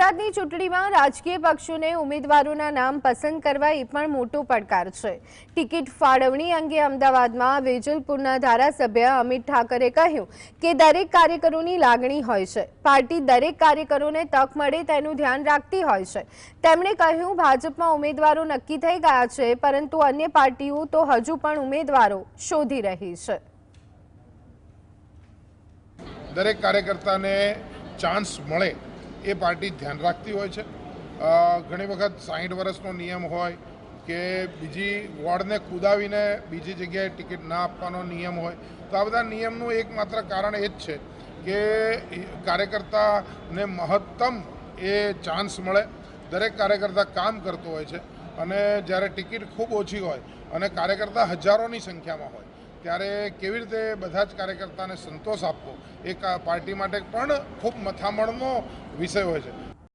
ગુજરાતની ચૂંટણીમાં રાજકીય પક્ષોને ઉમેદવારોના નામ પસંદ કરવા એ પણ મોટો પડકાર છે। ટિકિટ ફાળવણી અંગે અમદાવાદમાં વેજલપુરના ધારાસભ્ય અમિત ઠાકરે કહ્યું કે દરેક કાર્યકરોની લાગણી હોય છે। પાર્ટી દરેક કાર્યકરોને તક મળે તેનું ધ્યાન રાખતી હોય છે। તેમણે કહ્યું ભાજપમાં ઉમેદવારો નક્કી થઈ ગયા છે, પરંતુ અન્ય પાર્ટીઓ તો હજુ પણ ઉમેદવારો શોધી રહી છે। દરેક કાર્યકર્તાને ચાન્સ મળે એ પાર્ટી ધ્યાન રાખતી હોય છે। ઘણી વખત 60 વર્ષનો નિયમ હોય કે બીજી વોર્ડને કુદાવીને બીજી જગ્યાએ ટિકિટ ના આપવાનો નિયમ હોય, તો આ બધા નિયમનું એકમાત્ર કારણ એ જ છે કે કાર્યકર્તાને મહત્તમ એ ચાન્સ મળે। દરેક કાર્યકર્તા કામ કરતો હોય છે અને જ્યારે ટિકિટ ખૂબ ઓછી હોય અને કાર્યકર્તા હજારોની સંખ્યામાં હોય ત્યારે કેવી રીતે બધા જ કાર્યકર્તાને સંતોષ આપવો એ પાર્ટી માટે પણ ખૂબ મથામણનો વિષય હોય છે।